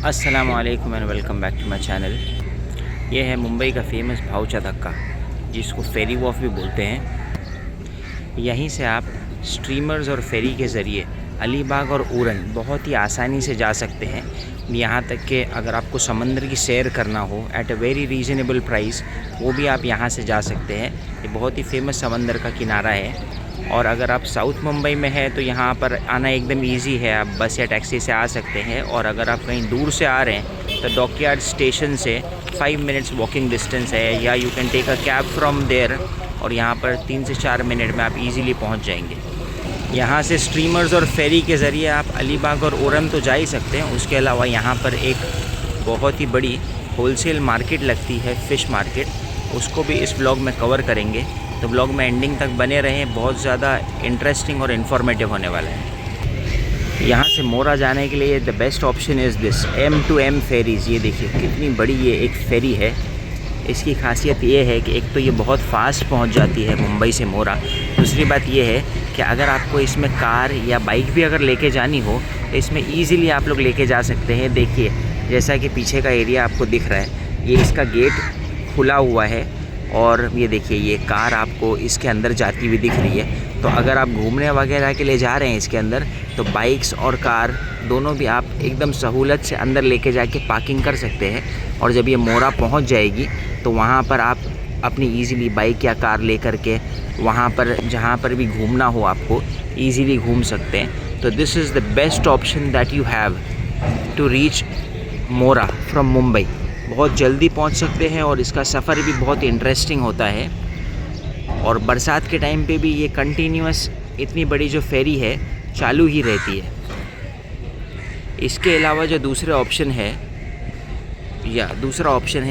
अस्सलामुअलैकुम and welcome back to my channel. ये है मुंबई का फेमस भाऊचा धक्का, जिसको फेरी वॉफ भी बोलते हैं। यहीं से आप स्ट्रीमर्स और फेरी के ज़रिए अलीबाग और उरन बहुत ही आसानी से जा सकते हैं। यहाँ तक कि अगर आपको समंदर की सैर करना हो at a very reasonable price, वो भी आप यहाँ से जा सकते हैं। ये बहुत ही फेमस समंदर का किनारा है। और अगर आप साउथ मुंबई में हैं तो यहाँ पर आना एकदम इजी है, आप बस या टैक्सी से आ सकते हैं। और अगर आप कहीं दूर से आ रहे हैं तो डॉकयार्ड स्टेशन से 5 मिनट्स वॉकिंग डिस्टेंस है, या you can take a cab from there, और यहाँ पर 3 से 4 मिनट में आप इजीली पहुँच जाएंगे। यहाँ से स्ट्रीमर्स और फेरी के ज़रिए आप अलीबाग और उरन तो जा ही सकते हैं। उसके अलावा यहाँ पर एक बहुत ही बड़ी होलसेल मार्केट लगती है, फ़िश मार्केट, उसको भी इस व्लॉग में कवर करेंगे। तो व्लॉग में एंडिंग तक बने रहें, बहुत ज़्यादा इंटरेस्टिंग और इन्फॉर्मेटिव होने वाला है। यहाँ से मोरा जाने के लिए the best option is this M2M ferries. ये देखिए कितनी बड़ी ये एक फेरी है। इसकी खासियत ये है कि एक तो ये बहुत फास्ट पहुँच जाती है मुंबई से मोरा। दूसरी बात ये है कि अगर आपको इसमें कार या बाइक भी अगर लेके जानी हो तो इसमें ईज़िली आप लोग लेके जा सकते हैं। देखिए जैसा कि पीछे का एरिया आपको दिख रहा है, ये इसका गेट खुला हुआ है और ये देखिए ये कार आपको इसके अंदर जाती हुई दिख रही है। तो अगर आप घूमने वगैरह के लिए जा रहे हैं इसके अंदर, तो बाइक्स और कार दोनों भी आप एकदम सहूलत से अंदर लेके जाके पार्किंग कर सकते हैं। और जब ये मोरा पहुंच जाएगी तो वहाँ पर आप अपनी ईज़िली बाइक या कार ले करके वहाँ पर जहाँ पर भी घूमना हो आपको ईज़िली घूम सकते हैं। तो this is the best option that you have to reach Mora from Mumbai. बहुत जल्दी पहुंच सकते हैं और इसका सफ़र भी बहुत इंटरेस्टिंग होता है। और बरसात के टाइम पे भी ये कंटिन्यूअस इतनी बड़ी जो फेरी है चालू ही रहती है। इसके अलावा जो दूसरा ऑप्शन है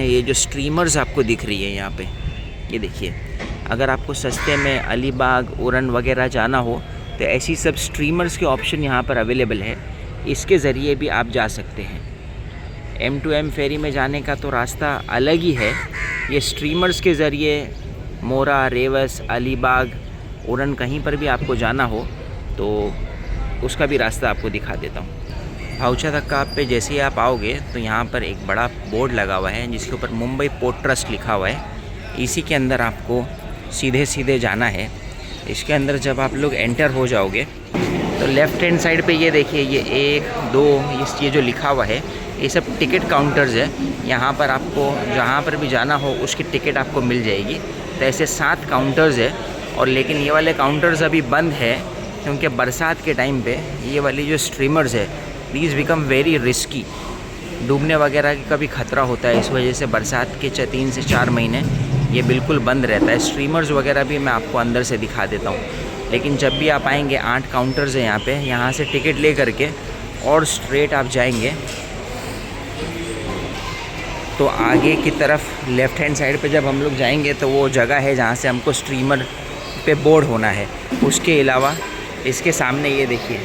ये जो स्ट्रीमर्स आपको दिख रही है यहाँ पे, ये देखिए। अगर आपको सस्ते में अलीबाग उरन वगैरह जाना हो तो ऐसी सब स्ट्रीमर्स के ऑप्शन यहाँ पर अवेलेबल है। इसके ज़रिए भी आप जा सकते हैं। M2M फेरी में जाने का तो रास्ता अलग ही है। ये स्ट्रीमर्स के ज़रिए मोरा, रेवस, अलीबाग, उरन कहीं पर भी आपको जाना हो तो उसका भी रास्ता आपको दिखा देता हूँ। भाऊचा धक्का पे जैसे ही आप आओगे तो यहाँ पर एक बड़ा बोर्ड लगा हुआ है जिसके ऊपर मुंबई पोर्ट ट्रस्ट लिखा हुआ है। इसी के अंदर आपको सीधे सीधे जाना है। इसके अंदर जब आप लोग एंटर हो जाओगे तो लेफ़्ट हैंड साइड पे ये देखिए, ये 1, 2 ये जो लिखा हुआ है ये सब टिकट काउंटर्स है। यहाँ पर आपको जहाँ पर भी जाना हो उसकी टिकट आपको मिल जाएगी। तो ऐसे 7 काउंटर्स है। और लेकिन ये वाले काउंटर्स अभी बंद है क्योंकि बरसात के टाइम पे ये वाली जो स्ट्रीमर्स है प्लीज़ बिकम वेरी रिस्की। डूबने वगैरह का भी ख़तरा होता है, इस वजह से बरसात के 3 से 4 महीने ये बिल्कुल बंद रहता है। स्ट्रीमर्स वगैरह भी मैं आपको अंदर से दिखा देता हूँ। लेकिन जब भी आप आएंगे 8 काउंटर्स है यहाँ पे, यहाँ से टिकट ले करके और स्ट्रेट आप जाएंगे तो आगे की तरफ लेफ़्ट हैंड साइड पे जब हम लोग जाएंगे तो वो जगह है जहाँ से हमको स्ट्रीमर पे बोर्ड होना है। उसके अलावा इसके सामने ये देखिए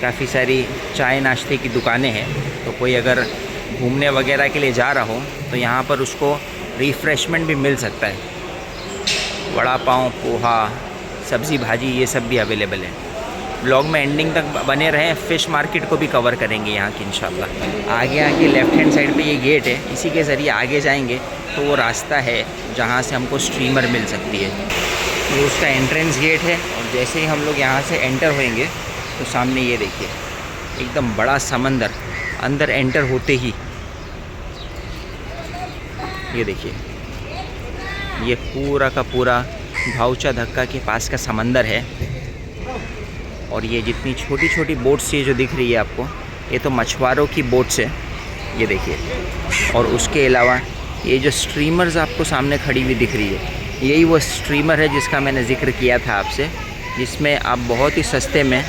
काफ़ी सारी चाय नाश्ते की दुकानें हैं। तो कोई अगर घूमने वगैरह के लिए जा रहा हो तो यहाँ पर उसको रिफ़्रेशमेंट भी मिल सकता है। वड़ा पाव, पोहा, सब्ज़ी भाजी ये सब भी अवेलेबल है। ब्लॉग में एंडिंग तक बने रहें, फ़िश मार्केट को भी कवर करेंगे यहाँ की इंशाल्लाह। आगे लेफ़्ट हैंड साइड पे ये गेट है, इसी के ज़रिए आगे जाएंगे तो वो रास्ता है जहाँ से हमको स्ट्रीमर मिल सकती है। तो उसका एंट्रेंस गेट है। और जैसे ही हम लोग यहाँ से एंटर होएंगे तो सामने ये देखिए एकदम बड़ा समंदर। अंदर एंटर होते ही ये देखिए ये पूरा का पूरा भाऊचा धक्का के पास का समंदर है। और ये जितनी छोटी छोटी बोट्स ये जो दिख रही है आपको, ये तो मछुआरों की बोट्स है, ये देखिए। और उसके अलावा ये जो स्ट्रीमर्स आपको सामने खड़ी हुई दिख रही है, यही वो स्ट्रीमर है जिसका मैंने ज़िक्र किया था आपसे, जिसमें आप बहुत ही सस्ते में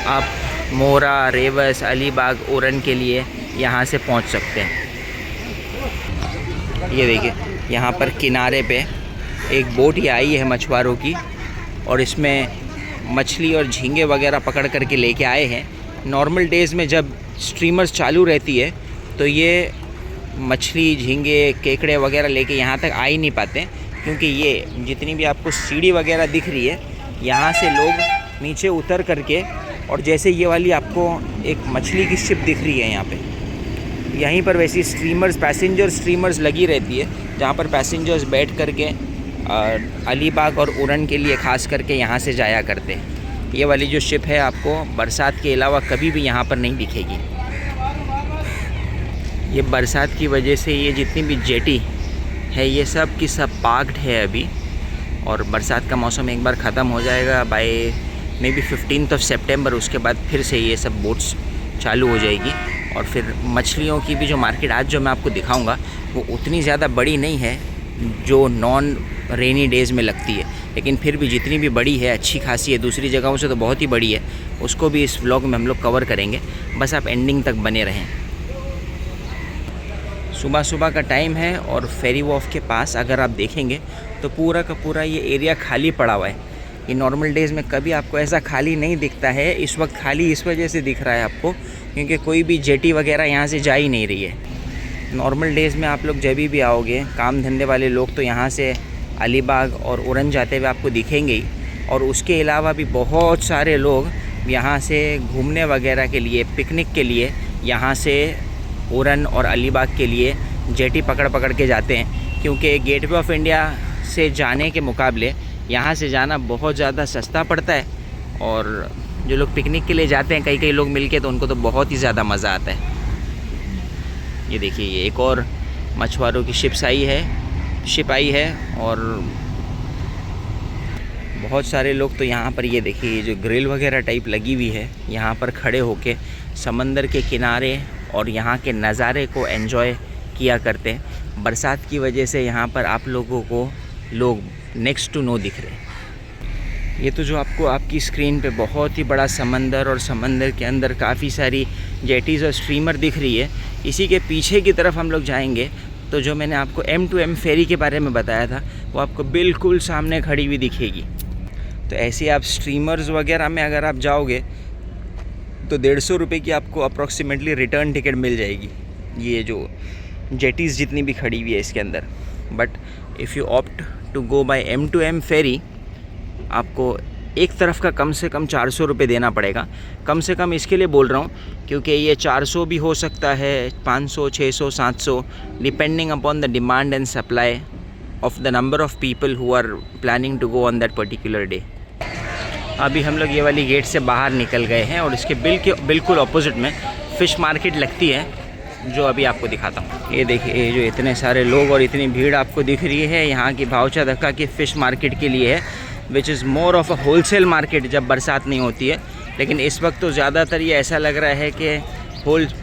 आप मोरा, रेवस, अलीबाग, उरन के लिए यहाँ से पहुँच सकते हैं। ये देखिए यहाँ पर किनारे पे एक बोट ये आई है मछुआरों की, और इसमें मछली और झींगे वगैरह पकड़ करके लेके आए हैं। नॉर्मल डेज़ में जब स्ट्रीमर्स चालू रहती है तो ये मछली, झींगे, केकड़े वगैरह लेके यहाँ तक आ ही नहीं पाते, क्योंकि ये जितनी भी आपको सीढ़ी वगैरह दिख रही है यहाँ से लोग नीचे उतर करके और जैसे ये वाली आपको एक मछली की शिप दिख रही है यहाँ पे, यहीं पर वैसी स्ट्रीमर्स, पैसेंजर स्ट्रीमर्स लगी रहती है, जहाँ पर पैसेंजर्स बैठ करके अलीबाग और उड़न के लिए ख़ास करके यहाँ से जाया करते हैं। ये वाली जो शिप है आपको बरसात के अलावा कभी भी यहाँ पर नहीं दिखेगी। ये बरसात की वजह से ये जितनी भी जेटी है ये सब की सब पार्क्ड है अभी, और बरसात का मौसम एक बार ख़त्म हो जाएगा बाय मे बी 15 सितंबर, उसके बाद फिर से ये सब बोट्स चालू हो जाएगी। और फिर मछलियों की भी जो मार्केट आज जो मैं आपको दिखाऊंगा वो उतनी ज़्यादा बड़ी नहीं है जो नॉन रेनी डेज़ में लगती है, लेकिन फिर भी जितनी भी बड़ी है अच्छी खासी है, दूसरी जगहों से तो बहुत ही बड़ी है, उसको भी इस व्लॉग में हम लोग कवर करेंगे। बस आप एंडिंग तक बने रहें। सुबह सुबह का टाइम है और फेरी वॉफ के पास अगर आप देखेंगे तो पूरा का पूरा ये एरिया खाली पड़ा हुआ है। ये नॉर्मल डेज़ में कभी आपको ऐसा खाली नहीं दिखता है, इस वक्त खाली इस वजह से दिख रहा है आपको क्योंकि कोई भी जेटी वगैरह यहाँ से जा ही नहीं रही है। नॉर्मल डेज़ में आप लोग जब भी आओगे, काम धंधे वाले लोग तो यहाँ से अलीबाग और उड़न जाते हुए आपको दिखेंगे ही, और उसके अलावा भी बहुत सारे लोग यहाँ से घूमने वगैरह के लिए, पिकनिक के लिए यहाँ से उड़न और अलीबाग के लिए जेटी पकड़ के जाते हैं, क्योंकि गेटवे ऑफ इंडिया से जाने के मुकाबले यहाँ से जाना बहुत ज़्यादा सस्ता पड़ता है। और जो लोग पिकनिक के लिए जाते हैं कई लोग मिलके, तो उनको तो बहुत ही ज़्यादा मज़ा आता है। ये देखिए, ये एक और मछुआरों की शिप आई है और बहुत सारे लोग तो यहाँ पर, ये देखिए, ये जो ग्रिल वगैरह टाइप लगी हुई है, यहाँ पर खड़े होके समंदर के किनारे और यहाँ के नज़ारे को एंजॉय किया करते हैं। बरसात की वजह से यहाँ पर आप लोगों को लोग नेक्स्ट टू नो दिख रहे हैं। ये तो जो आपको आपकी स्क्रीन पे बहुत ही बड़ा समंदर और समंदर के अंदर काफ़ी सारी जेटीज़ और स्ट्रीमर दिख रही है, इसी के पीछे की तरफ हम लोग जाएंगे तो जो मैंने आपको M2M फेरी के बारे में बताया था वो आपको बिल्कुल सामने खड़ी हुई दिखेगी। तो ऐसे आप स्ट्रीमर्स वगैरह में अगर आप जाओगे तो 150 रुपये की आपको अप्रॉक्सीमेटली रिटर्न टिकट मिल जाएगी, ये जो जेटीज़ जितनी भी खड़ी हुई है इसके अंदर। But if you opt to go by M2M ferry, आपको एक तरफ का कम से कम 400 रुपये देना पड़ेगा। कम से कम इसके लिए बोल रहा हूँ क्योंकि ये 400 भी हो सकता है, 500, 600, 700, depending upon the demand and supply of the number of people who are planning to go on that particular day. अभी हम लोग ये वाली गेट से बाहर निकल गए हैं और इसके बिल्कुल अपोजिट में फ़िश मार्केट लगती है, जो अभी आपको दिखाता हूँ। ये देखिए, ये जो इतने सारे लोग और इतनी भीड़ आपको दिख रही है यहाँ की भावचा धक्का की फ़िश मार्केट के लिए है, which is more of a wholesale market जब बरसात नहीं होती है। लेकिन इस वक्त तो ज़्यादातर ये ऐसा लग रहा है कि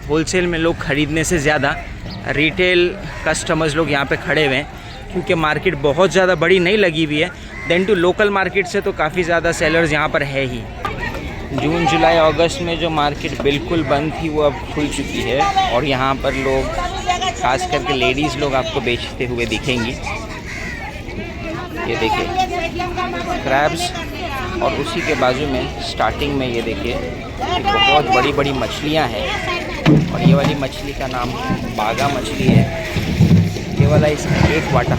होलसेल में लोग ख़रीदने से ज़्यादा रिटेल कस्टमर्स लोग यहाँ पे खड़े हुए हैं, क्योंकि मार्केट बहुत ज़्यादा बड़ी नहीं लगी हुई है। देन टू लोकल मार्केट से तो काफ़ी ज़्यादा सेलर्स यहाँ पर है ही। जून जुलाई अगस्त में जो मार्केट बिल्कुल बंद थी वो अब खुल चुकी है और यहाँ पर लोग, खास करके लेडीज़ लोग, आपको बेचते हुए दिखेंगी। ये देखिए क्रैब्स, और उसी के बाजू में स्टार्टिंग में ये देखिए बहुत बड़ी बड़ी मछलियाँ हैं, और ये वाली मछली का नाम बागा मछली है। ये वाला इसमें एक वाटा,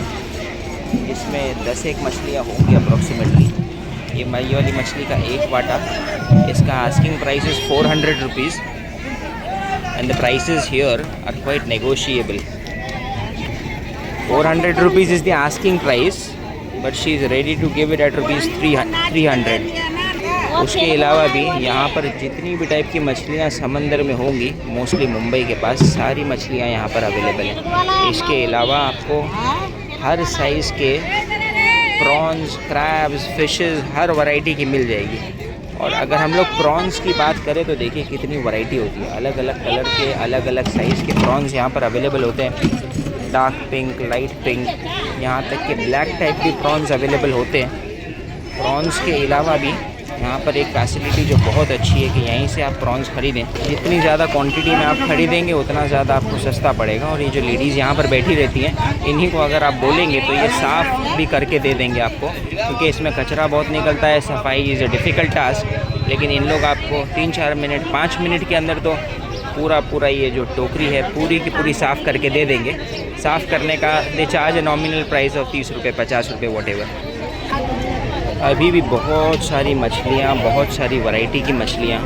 इसमें 10 मछलियाँ होंगी अप्रॉक्सीमेटली। ये वाली मछली का एक वाटा, इसका asking price is 400 rupees and the prices here are quite negotiable. 400 rupees is the asking price, but she is ready to give it at rupees 300। उसके अलावा भी यहाँ पर जितनी भी टाइप की मछलियाँ समंदर में होंगी, मोस्टली मुंबई के पास सारी मछलियाँ यहाँ पर अवेलेबल हैं। इसके अलावा आपको हर साइज़ के प्रॉन्स, क्रैब्स, फिशेस, हर वैरायटी की मिल जाएगी। और अगर हम लोग प्रॉन्स की बात करें तो देखिए कितनी वैरायटी होती है, अलग अलग कलर के, अलग अलग साइज़ के प्रॉन्स यहाँ पर अवेलेबल होते हैं। डार्क पिंक, लाइट पिंक, यहाँ तक के ब्लैक टाइप के प्रॉन्स अवेलेबल होते हैं। प्रॉन्स के अलावा भी यहाँ पर एक फैसिलिटी जो बहुत अच्छी है कि यहीं से आप प्रॉन्स ख़रीदें। जितनी ज़्यादा क्वांटिटी में आप ख़रीदेंगे उतना ज़्यादा आपको सस्ता पड़ेगा। और ये जो लेडीज़ यहाँ पर बैठी रहती हैं, इन्हीं को अगर आप बोलेंगे तो ये साफ़ भी करके दे देंगे आपको, क्योंकि इसमें कचरा बहुत निकलता है। सफाई इज़ अ डिफ़िकल्ट टास्क, लेकिन इन लोग आपको 3-4 मिनट, 5 मिनट के अंदर तो पूरा ये जो टोकरी है पूरी की पूरी साफ़ करके दे देंगे। साफ़ करने का they charge nominal price of 30 रुपये, 50 रुपये, वॉट एवर। अभी भी बहुत सारी मछलियाँ, बहुत सारी वैरायटी की मछलियाँ,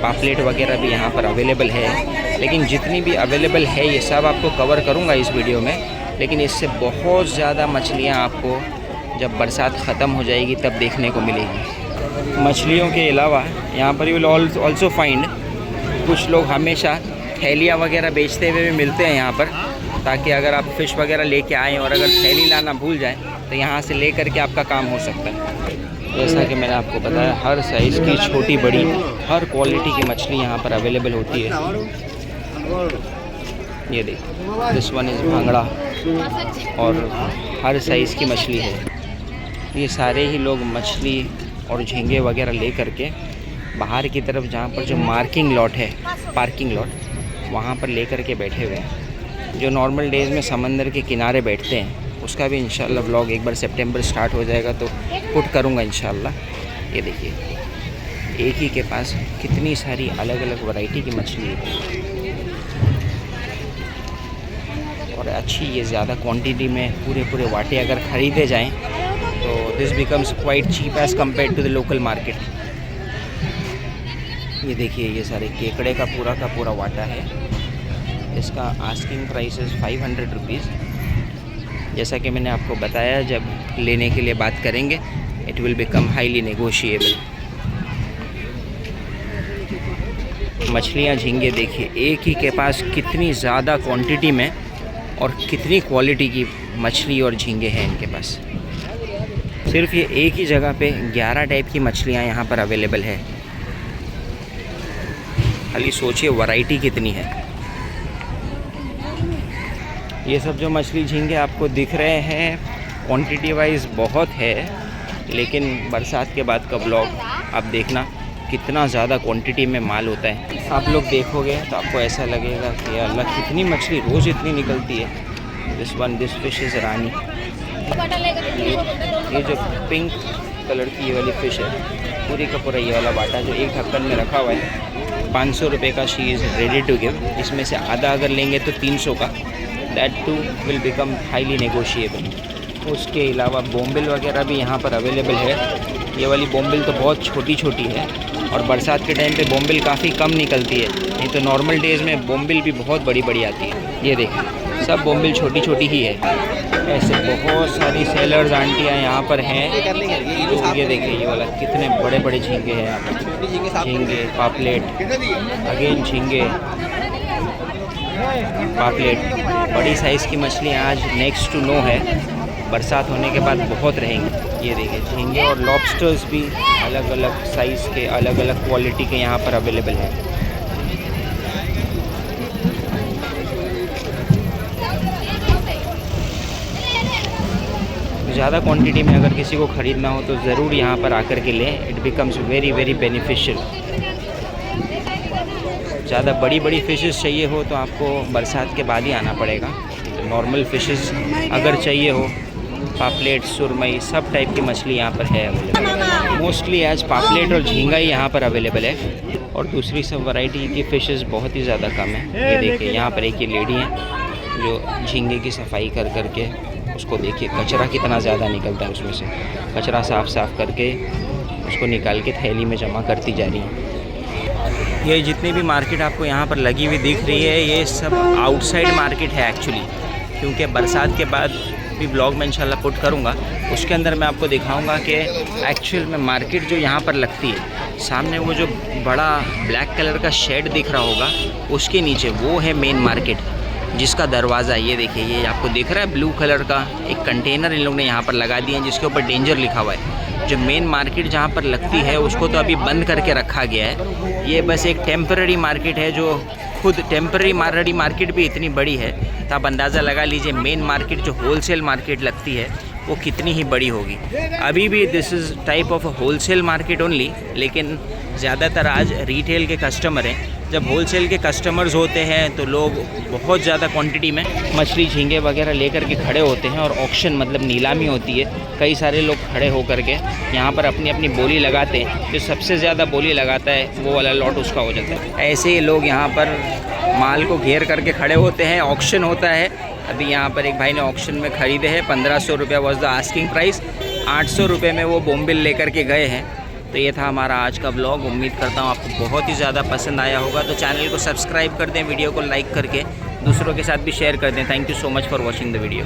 पापलेट वगैरह भी यहाँ पर अवेलेबल है। लेकिन जितनी भी अवेलेबल है ये सब आपको कवर करूँगा इस वीडियो में। लेकिन इससे बहुत ज़्यादा मछलियाँ आपको जब बरसात ख़त्म हो जाएगी तब देखने को मिलेगी। मछलियों के अलावा यहाँ पर यू विल ऑल्सो फाइंड कुछ लोग हमेशा थैलियाँ वगैरह बेचते हुए भी मिलते हैं यहाँ पर, ताकि अगर आप फ़िश वगैरह लेके आएँ और अगर थैली लाना भूल जाएँ तो यहाँ से ले करके आपका काम हो सकता है। जैसा कि मैंने आपको बताया, हर साइज़ की छोटी बड़ी हर क्वालिटी की मछली यहाँ पर अवेलेबल होती है। ये देखिए, दिस वन इज़ भांगड़ा और हर साइज़ की मछली है। ये सारे ही लोग मछली और झींगे वगैरह ले करके बाहर की तरफ, जहाँ पर जो मार्किंग लॉट है, पार्किंग लॉट, वहाँ पर ले करके बैठे हुए हैं। जो नॉर्मल डेज़ में समंदर के किनारे बैठते हैं उसका भी इंशाल्लाह व्लॉग एक बार सितंबर स्टार्ट हो जाएगा तो पुट करूँगा इंशाल्लाह। ये देखिए, एक ही के पास कितनी सारी अलग अलग वैरायटी की मछली है और अच्छी, ये ज़्यादा क्वांटिटी में पूरे वाटे अगर ख़रीदे जाएं तो this becomes quite cheap as compared to the local market. ये देखिए, ये सारे केकड़े का पूरा वाटा है। इसका आस्किंग प्राइस है 500 रुपीज़। जैसा कि मैंने आपको बताया, जब लेने के लिए बात करेंगे it will become highly negotiable. मछलियाँ, झींगे देखिए, एक ही के पास कितनी ज़्यादा क्वांटिटी में और कितनी क्वालिटी की मछली और झींगे हैं इनके पास। सिर्फ ये एक ही जगह पे 11 टाइप की मछलियाँ यहाँ पर अवेलेबल है। खाली सोचिए वैरायटी कितनी है। ये सब जो मछली झींगे आपको दिख रहे हैं क्वांटिटी वाइज बहुत है, लेकिन बरसात के बाद का ब्लॉग आप देखना कितना ज़्यादा क्वांटिटी में माल होता है। आप लोग देखोगे तो आपको ऐसा लगेगा कि अल्लाह, कितनी मछली रोज़ इतनी निकलती है। दिस फिश इज़ रानी। ये जो पिंक कलर की ये वाली फ़िश है, पूरी का पूरा ये वाला बाटा जो एक ढक्कन में रखा हुआ है, 500 रुपये का she is ready to give. इसमें से आधा अगर लेंगे तो 300 का। That too will become highly negotiable. उसके अलावा बोम्बिल वगैरह भी यहाँ पर अवेलेबल है। ये वाली बोम्बिल तो बहुत छोटी है और बरसात के टाइम पे बोम्बिल काफ़ी कम निकलती है, नहीं तो नॉर्मल डेज़ में बोम्बिल भी बहुत बड़ी आती है। ये देखिए, सब बोम्बिल छोटी ही है। ऐसे बहुत सारी सेलर्स आंटियाँ यहाँ पर हैं। तो ये देखिए, ये वाला कितने बड़े झींगे हैं यहाँ पर। झींगे, पापलेट, अगेन झींगे, पापलेट, बड़ी साइज़ की मछलियाँ आज नेक्स्ट टू नो है। बरसात होने के बाद बहुत रहेंगी। ये देखिए, झींगे और लॉबस्टर्स भी अलग अलग साइज़ के, अलग अलग क्वालिटी के यहाँ पर अवेलेबल हैं। ज़्यादा क्वांटिटी में अगर किसी को ख़रीदना हो तो ज़रूर यहाँ पर आकर के लें। It becomes very beneficial. ज़्यादा बड़ी फ़िशेस चाहिए हो तो आपको बरसात के बाद ही आना पड़ेगा। नॉर्मल फ़िशेस अगर चाहिए हो, पापलेट, सुरमई, सब टाइप की मछली यहाँ पर है अवेलेबल। मोस्टली आज पापलेट और झींगा ही यहाँ पर अवेलेबल है और दूसरी सब वैरायटी की फ़िशेस बहुत ही ज़्यादा कम है। ये देखिए, यहाँ पर एक ये लेडी है जो झींगे की सफाई कर करके, उसको देखिए कचरा कितना ज़्यादा निकलता है, उसमें से कचरा साफ़ करके उसको निकाल के थैली में जमा करती जा रही है। ये जितनी भी मार्केट आपको यहाँ पर लगी हुई दिख रही है, ये सब आउटसाइड मार्केट है एक्चुअली, क्योंकि बरसात के बाद भी ब्लॉग में इंशाल्लाह पुट करूँगा। उसके अंदर मैं आपको दिखाऊंगा कि एक्चुअल में मार्केट जो यहाँ पर लगती है, सामने वो जो बड़ा ब्लैक कलर का शेड दिख रहा होगा उसके नीचे वो है मेन मार्केट, जिसका दरवाज़ा ये देखिए, ये आपको दिख रहा है ब्लू कलर का एक कंटेनर इन लोग ने यहाँ पर लगा दिया है जिसके ऊपर डेंजर लिखा हुआ है। जो मेन मार्केट जहाँ पर लगती है उसको तो अभी बंद करके रखा गया है। ये बस एक टेम्पररी मार्केट है, जो खुद टेम्पररी मार्केट भी इतनी बड़ी है तो आप अंदाज़ा लगा लीजिए मेन मार्केट जो होलसेल मार्केट लगती है वो कितनी ही बड़ी होगी। अभी भी this is type of a wholesale market only, लेकिन ज़्यादातर आज रिटेल के कस्टमर हैं। जब होलसेल के कस्टमर्स होते हैं तो लोग बहुत ज़्यादा क्वांटिटी में मछली, झींगे वगैरह लेकर के खड़े होते हैं और ऑक्शन मतलब नीलामी होती है। कई सारे लोग खड़े होकर के यहाँ पर अपनी अपनी बोली लगाते हैं। जो सबसे ज़्यादा बोली लगाता है वो वाला लॉट उसका हो जाता है। ऐसे ही लोग यहाँ पर माल को घेर करके खड़े होते हैं, ऑक्शन होता है। अभी यहाँ पर एक भाई ने ऑक्शन में ख़रीदे हैं, 1500 रुपया वॉज द आस्किंग प्राइस। 800 रुपये में वो बोम्बिल लेकर के गए हैं। तो ये था हमारा आज का ब्लॉग। उम्मीद करता हूँ आपको बहुत ही ज़्यादा पसंद आया होगा। तो चैनल को सब्सक्राइब कर दें, वीडियो को लाइक करके दूसरों के साथ भी शेयर कर दें। Thank you so much for watching the video.